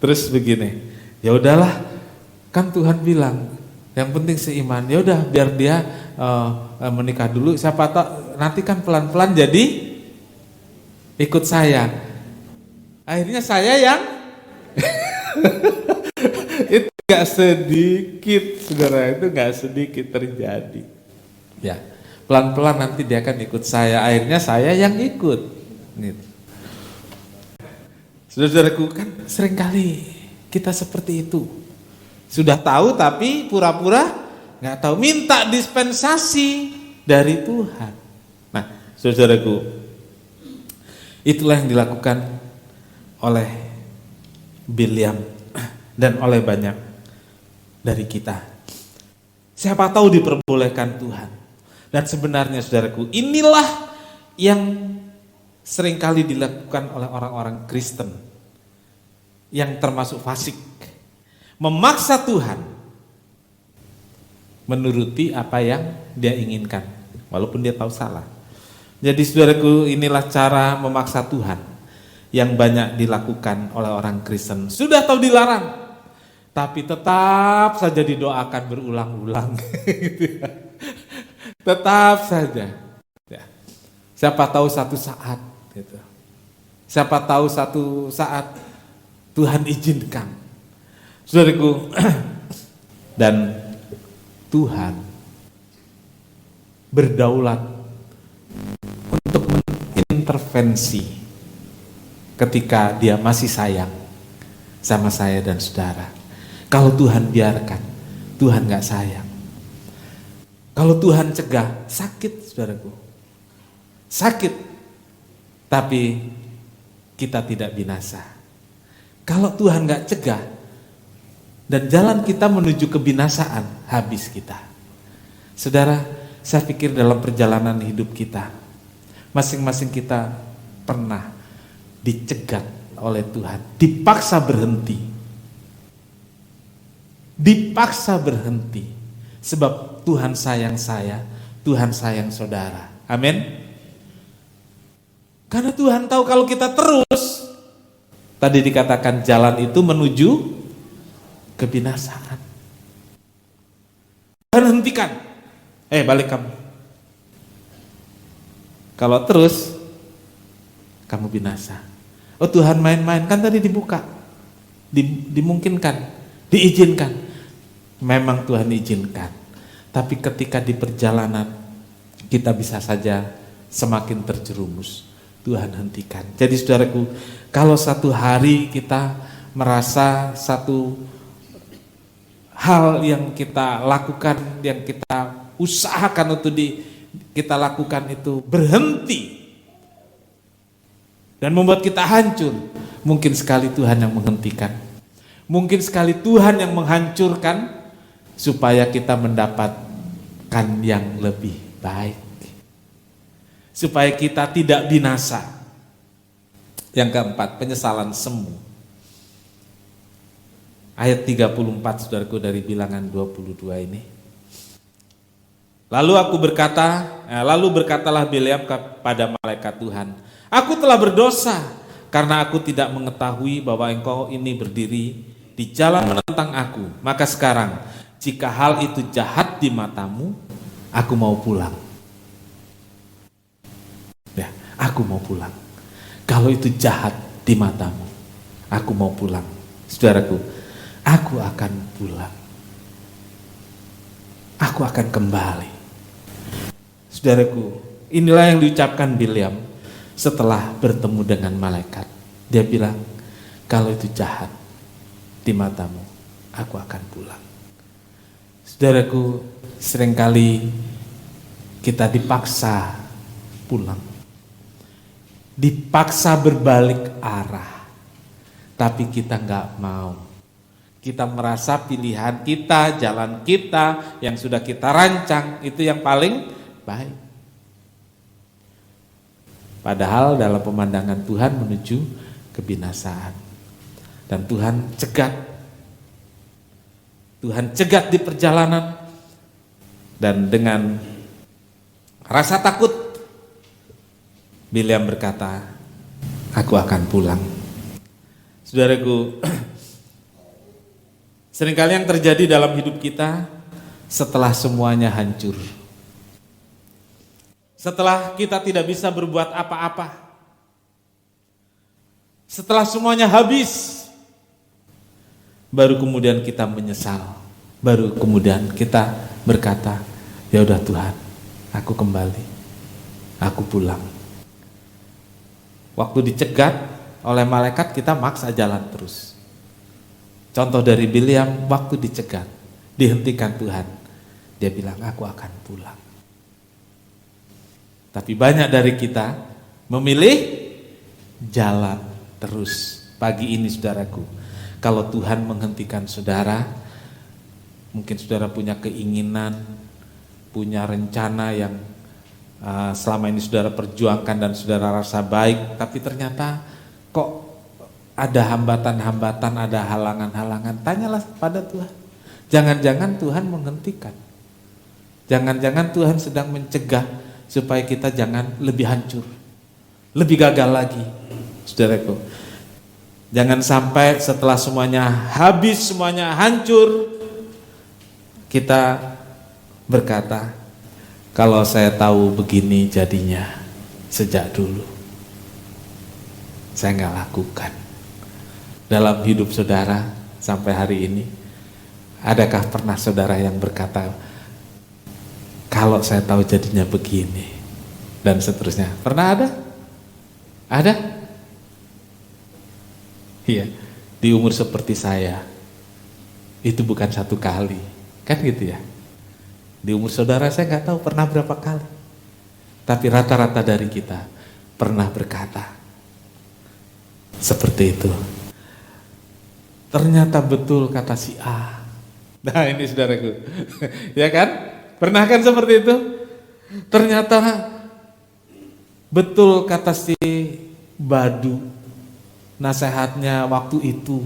Terus begini, ya udahlah, kan Tuhan bilang yang penting seiman. Ya udah, biar dia menikah dulu. Siapa tahu nanti kan pelan-pelan jadi ikut saya. Akhirnya saya yang itu nggak sedikit, saudara, itu nggak sedikit terjadi. Ya, pelan-pelan nanti dia akan ikut saya. Akhirnya saya yang ikut. Gitu. Saudara-saudaraku, kan seringkali kita seperti itu. Sudah tahu tapi pura-pura nggak tahu. Minta dispensasi dari Tuhan. Nah, saudara-saudaraku, itulah yang dilakukan oleh Bileam dan oleh banyak dari kita. Siapa tahu diperbolehkan Tuhan. Dan sebenarnya saudaraku, inilah yang seringkali dilakukan oleh orang-orang Kristen yang termasuk fasik, memaksa Tuhan menuruti apa yang dia inginkan walaupun dia tahu salah. Jadi saudaraku, inilah cara memaksa Tuhan yang banyak dilakukan oleh orang Kristen. Sudah tahu dilarang, tapi tetap saja didoakan berulang-ulang. Tetap saja. Ya. Siapa tahu satu saat, gitu. Siapa tahu satu saat Tuhan izinkan. Saudaraku, dan Tuhan berdaulat untuk mengintervensi ketika dia masih sayang sama saya dan saudara. Kalau Tuhan biarkan, Tuhan gak sayang. Kalau Tuhan cegah, sakit saudaraku. Sakit, tapi kita tidak binasa. Kalau Tuhan gak cegah, dan jalan kita menuju kebinasaan, habis kita. Saudara, saya pikir dalam perjalanan hidup kita, masing-masing kita pernah dicegat oleh Tuhan, dipaksa berhenti. Dipaksa berhenti, sebab Tuhan sayang saya, Tuhan sayang saudara. Amin. Karena Tuhan tahu kalau kita terus, tadi dikatakan jalan itu menuju kebinasaan. Tuhan hentikan. Balik kamu. Kalau terus, kamu binasa. Oh, Tuhan main-main, kan tadi dibuka. Dimungkinkan, diizinkan. Memang Tuhan izinkan. Tapi ketika di perjalanan, kita bisa saja semakin terjerumus. Tuhan hentikan. Jadi saudaraku, kalau satu hari kita merasa satu hal yang kita lakukan, yang kita usahakan untuk kita lakukan itu berhenti dan membuat kita hancur, mungkin sekali Tuhan yang menghentikan, mungkin sekali Tuhan yang menghancurkan supaya kita mendapatkan yang lebih baik, supaya kita tidak binasa. Yang keempat, penyesalan semu. Ayat 34 saudaraku dari Bilangan 22 ini. Lalu berkatalah Bileam kepada malaikat Tuhan, aku telah berdosa karena aku tidak mengetahui bahwa engkau ini berdiri di jalan menentang aku. Maka sekarang, jika hal itu jahat di matamu, aku mau pulang. Ya, aku mau pulang. Kalau itu jahat di matamu, aku mau pulang. Saudaraku, aku akan pulang. Aku akan kembali. Saudaraku, inilah yang diucapkan Bileam setelah bertemu dengan malaikat. Dia bilang, kalau itu jahat di matamu, aku akan pulang. Saudaraku, seringkali kita dipaksa pulang. Dipaksa berbalik arah. Tapi kita gak mau. Kita merasa pilihan kita, jalan kita yang sudah kita rancang itu yang paling baik. Padahal dalam pemandangan Tuhan menuju kebinasaan. Dan Tuhan cegat. Tuhan cegat di perjalanan. Dan dengan rasa takut Bileam berkata, aku akan pulang. Saudaraku, seringkali yang terjadi dalam hidup kita setelah semuanya hancur, setelah kita tidak bisa berbuat apa-apa, setelah semuanya habis, baru kemudian kita menyesal, baru kemudian kita berkata, ya udah Tuhan, aku kembali, aku pulang. Waktu dicegat oleh malaikat kita maksa jalan terus. Contoh dari Bileam, waktu dicegat, dihentikan Tuhan, dia bilang aku akan pulang. Tapi banyak dari kita memilih jalan terus. Pagi ini saudaraku, kalau Tuhan menghentikan saudara, mungkin saudara punya keinginan, punya rencana yang selama ini saudara perjuangkan dan saudara rasa baik, tapi ternyata kok ada hambatan-hambatan, ada halangan-halangan, tanyalah pada Tuhan. Jangan-jangan Tuhan menghentikan, jangan-jangan Tuhan sedang mencegah supaya kita jangan lebih hancur, lebih gagal lagi. Saudaraku, jangan sampai setelah semuanya habis, semuanya hancur, kita berkata, kalau saya tahu begini jadinya sejak dulu, saya nggak lakukan. Dalam hidup saudara sampai hari ini, adakah pernah saudara yang berkata, kalau saya tahu jadinya begini, dan seterusnya? Pernah ada? Ada? Iya, di umur seperti saya, itu bukan satu kali, kan gitu ya. Di umur saudara saya nggak tahu pernah berapa kali, tapi rata-rata dari kita pernah berkata seperti itu. Ternyata betul kata si A. Nah ini saudaraku, ya kan? Pernah kan seperti itu? Ternyata betul kata si Badu, nasihatnya waktu itu,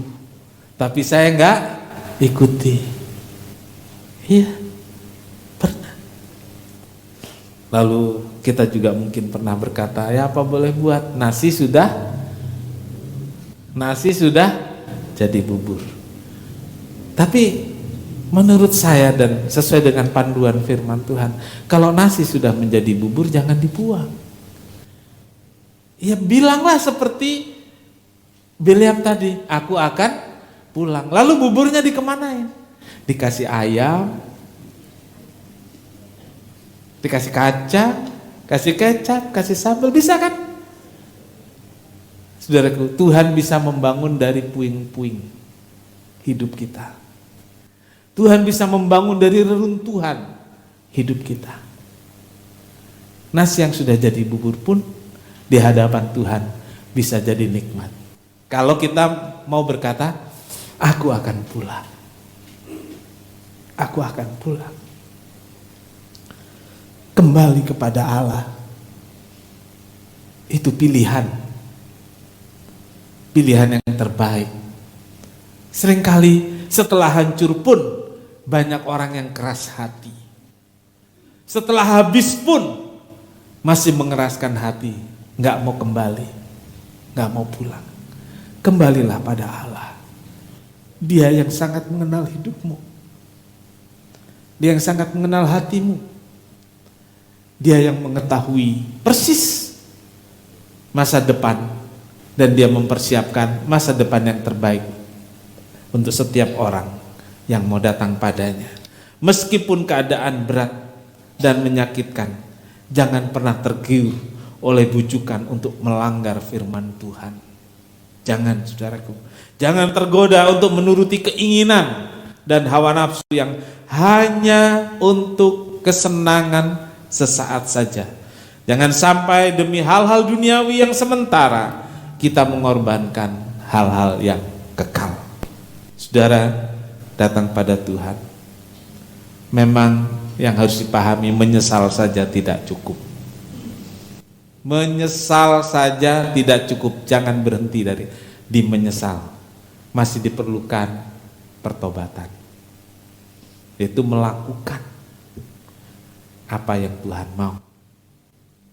tapi saya nggak ikuti. Iya. Lalu kita juga mungkin pernah berkata, ya apa boleh buat, nasi sudah jadi bubur. Tapi menurut saya dan sesuai dengan panduan firman Tuhan, kalau nasi sudah menjadi bubur jangan dibuang. Ya bilanglah seperti Bileam tadi, aku akan pulang. Lalu buburnya dikemanain? Dikasih ayam, dikasih kacang, kasih kecap, kasih sambal, bisa kan? Saudaraku, Tuhan bisa membangun dari puing-puing hidup kita. Tuhan bisa membangun dari reruntuhan hidup kita. Nasi yang sudah jadi bubur pun di hadapan Tuhan bisa jadi nikmat. Kalau kita mau berkata, aku akan pulang. Aku akan pulang. Kembali kepada Allah, itu pilihan yang terbaik. Seringkali setelah hancur pun banyak orang yang keras hati. Setelah habis pun masih mengeraskan hati, nggak mau kembali, nggak mau pulang. Kembalilah pada Allah. Dia yang sangat mengenal hidupmu, Dia yang sangat mengenal hatimu. Dia yang mengetahui persis masa depan, dan dia mempersiapkan masa depan yang terbaik untuk setiap orang yang mau datang padanya. Meskipun keadaan berat dan menyakitkan, jangan pernah tergiur oleh bujukan untuk melanggar firman Tuhan. Jangan, saudaraku, jangan tergoda untuk menuruti keinginan dan hawa nafsu yang hanya untuk kesenangan sesaat saja. Jangan sampai demi hal-hal duniawi yang sementara kita mengorbankan hal-hal yang kekal. Saudara, datang pada Tuhan, memang yang harus dipahami, menyesal saja tidak cukup. Menyesal saja tidak cukup, jangan berhenti di menyesal. Masih diperlukan pertobatan, yaitu melakukan apa yang Tuhan mau.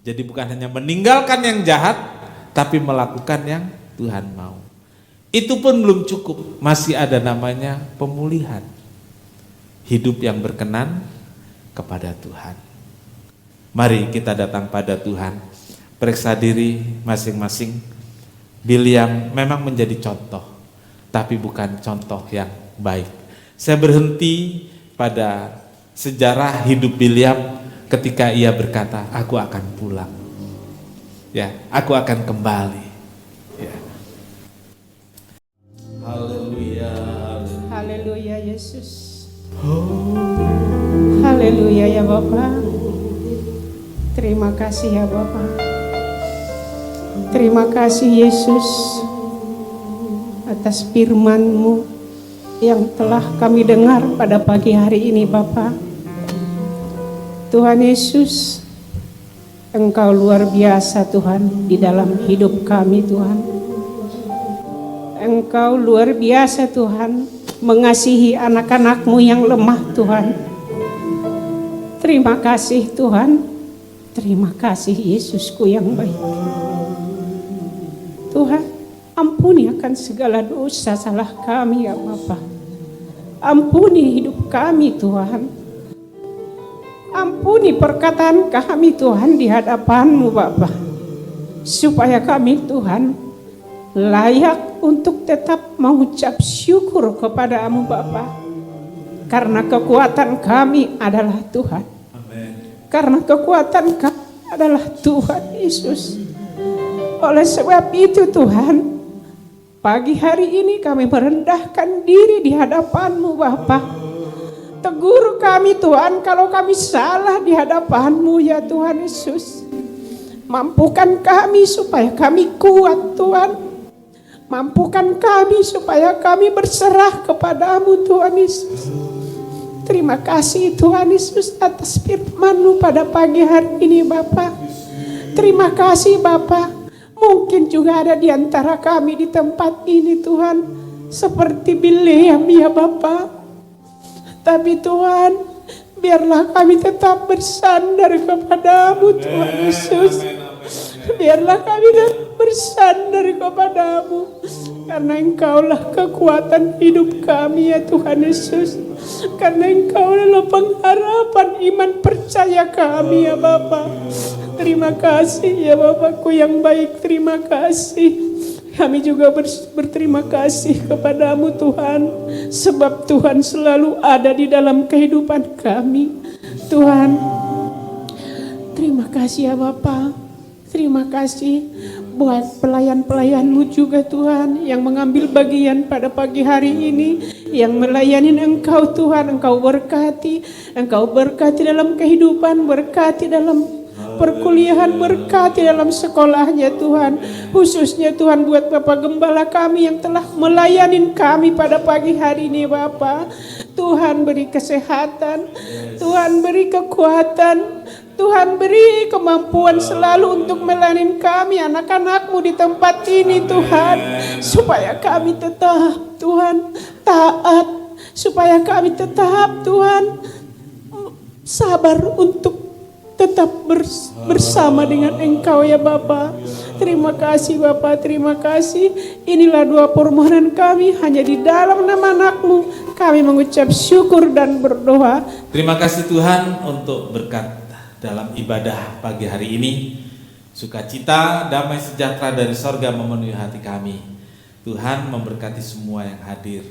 Jadi bukan hanya meninggalkan yang jahat, tapi melakukan yang Tuhan mau. Itu pun belum cukup, masih ada namanya pemulihan. Hidup yang berkenan kepada Tuhan. Mari kita datang pada Tuhan, periksa diri masing-masing. Bilyam memang menjadi contoh, tapi bukan contoh yang baik. Saya berhenti pada sejarah hidup Bilyam ketika ia berkata, aku akan pulang. Ya, aku akan kembali. Ya. Haleluya. Haleluya Yesus. Haleluya ya Bapa. Terima kasih ya Bapa. Terima kasih Yesus atas firman-Mu yang telah kami dengar pada pagi hari ini Bapa. Tuhan Yesus, Engkau luar biasa Tuhan di dalam hidup kami Tuhan. Engkau luar biasa Tuhan mengasihi anak-anak-Mu yang lemah Tuhan. Terima kasih Tuhan. Terima kasih Yesusku yang baik. Tuhan, ampuni akan segala dosa salah kami ya Bapa. Ampuni hidup kami Tuhan. Ampuni perkataan kami Tuhan di hadapan-Mu Bapa. Supaya kami Tuhan layak untuk tetap mengucap syukur kepada-Mu Bapa. Karena kekuatan kami adalah Tuhan. Karena kekuatan kami adalah Tuhan Yesus. Oleh sebab itu Tuhan, pagi hari ini kami merendahkan diri di hadapan-Mu Bapa. Tegur kami Tuhan kalau kami salah di hadapan-Mu ya Tuhan Yesus. Mampukan kami supaya kami kuat Tuhan. Mampukan kami supaya kami berserah kepada-Mu Tuhan Yesus. Terima kasih Tuhan Yesus atas firman-Mu pada pagi hari ini Bapa. Terima kasih Bapa. Mungkin juga ada di antara kami di tempat ini Tuhan, seperti Bileam ya Bapa. Tapi Tuhan, biarlah kami tetap bersandar kepada-Mu Tuhan Yesus. Biarlah kami tetap bersandar kepada-Mu, karena Engkaulah kekuatan hidup kami ya Tuhan Yesus. Karena Engkau adalah pengharapan iman percaya kami ya Bapa. Terima kasih ya Bapakku yang baik, terima kasih. Kami juga berterima kasih kepada-Mu Tuhan, sebab Tuhan selalu ada di dalam kehidupan kami. Tuhan, terima kasih ya Bapa. Terima kasih buat pelayan-pelayan-Mu juga Tuhan, yang mengambil bagian pada pagi hari ini, yang melayani Engkau Tuhan. Engkau berkati dalam kehidupan, berkati dalam perkuliahan, berkati dalam sekolahnya Tuhan. Khususnya Tuhan buat Bapak Gembala kami yang telah melayani kami pada pagi hari ini Bapak. Tuhan beri kesehatan, Tuhan beri kekuatan, Tuhan beri kemampuan selalu untuk melayani kami anak-anak-Mu di tempat ini Tuhan. Supaya kami tetap Tuhan taat, supaya kami tetap Tuhan sabar untuk tetap bersama dengan Engkau ya Bapa. Terima kasih Bapa, terima kasih. Inilah doa permohonan kami, hanya di dalam nama anak-Mu kami mengucap syukur dan berdoa. Terima kasih Tuhan untuk berkat dalam ibadah pagi hari ini. Sukacita, damai sejahtera dari sorga memenuhi hati kami. Tuhan memberkati semua yang hadir.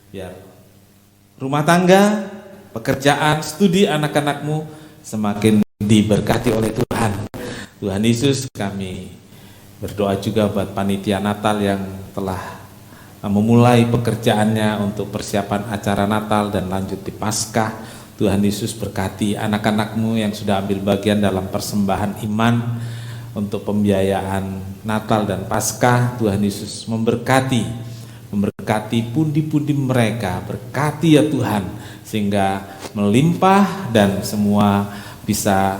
Biar rumah tangga, pekerjaan, studi anak-anak-Mu semakin diberkati oleh Tuhan. Tuhan Yesus, kami berdoa juga buat panitia Natal yang telah memulai pekerjaannya untuk persiapan acara Natal dan lanjut di Paskah. Tuhan Yesus berkati anak-anak-Mu yang sudah ambil bagian dalam persembahan iman untuk pembiayaan Natal dan Paskah. Tuhan Yesus memberkati pundi-pundi mereka. Berkati ya Tuhan, sehingga melimpah dan semua bisa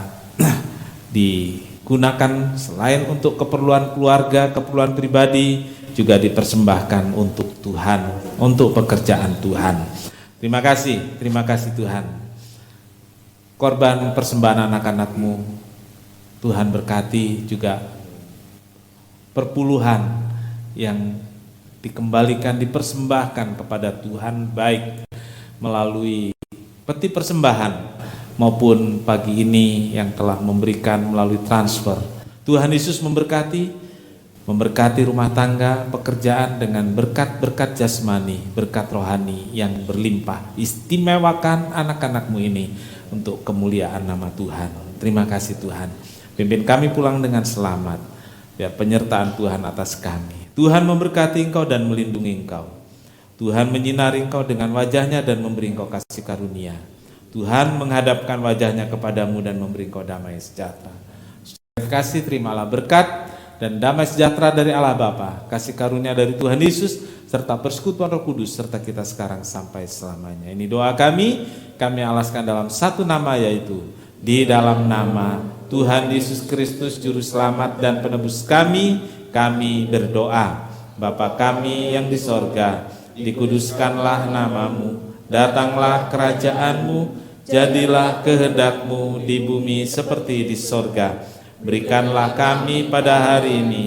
digunakan selain untuk keperluan keluarga, keperluan pribadi, juga dipersembahkan untuk Tuhan, untuk pekerjaan Tuhan. Terima kasih Tuhan. Korban persembahan anak-anak-Mu Tuhan berkati juga perpuluhan yang dikembalikan, dipersembahkan kepada Tuhan, baik melalui peti persembahan maupun pagi ini yang telah memberikan melalui transfer. Tuhan Yesus memberkati rumah tangga, pekerjaan dengan berkat-berkat jasmani, berkat rohani yang berlimpah. Istimewakan anak-anak-Mu ini untuk kemuliaan nama Tuhan. Terima kasih Tuhan. Pimpin kami pulang dengan selamat. Biar penyertaan Tuhan atas kami. Tuhan memberkati engkau dan melindungi engkau. Tuhan menyinari engkau dengan wajahnya dan memberi engkau kasih karunia. Tuhan menghadapkan wajahnya kepadamu dan memberi engkau damai sejahtera. Terima kasih, terimalah berkat dan damai sejahtera dari Allah Bapa, kasih karunia dari Tuhan Yesus, serta persekutuan Roh Kudus, serta kita sekarang sampai selamanya. Ini doa kami alaskan dalam satu nama, yaitu di dalam nama Tuhan Yesus Kristus, Juru Selamat dan Penebus kami berdoa. Bapa kami yang di sorga, dikuduskanlah namamu, datanglah kerajaanmu, jadilah kehendak-Mu di bumi seperti di sorga. Berikanlah kami pada hari ini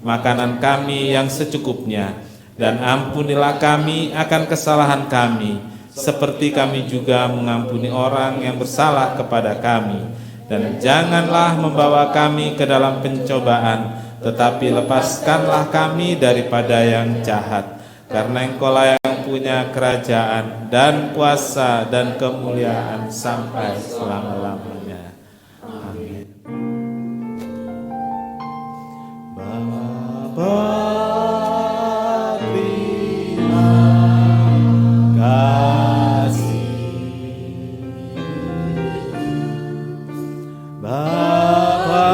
makanan kami yang secukupnya, dan ampunilah kami akan kesalahan kami, seperti kami juga mengampuni orang yang bersalah kepada kami. Dan janganlah membawa kami ke dalam pencobaan, tetapi lepaskanlah kami daripada yang jahat. Karena Engkaulah yang punya kerajaan dan kuasa dan kemuliaan sampai selama-lamanya. Amin. Bapa, terima kasih. Bapa,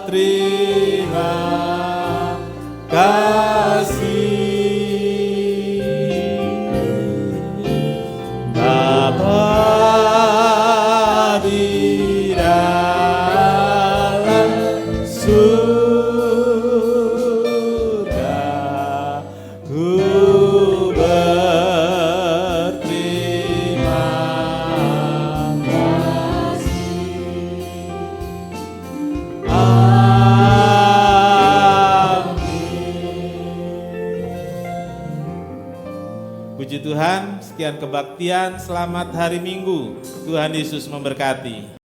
terima kasih. Bapa di dalam surga, ku berterima kasih. Puji Tuhan, sekian kebaktian, selamat hari Minggu. Tuhan Yesus memberkati.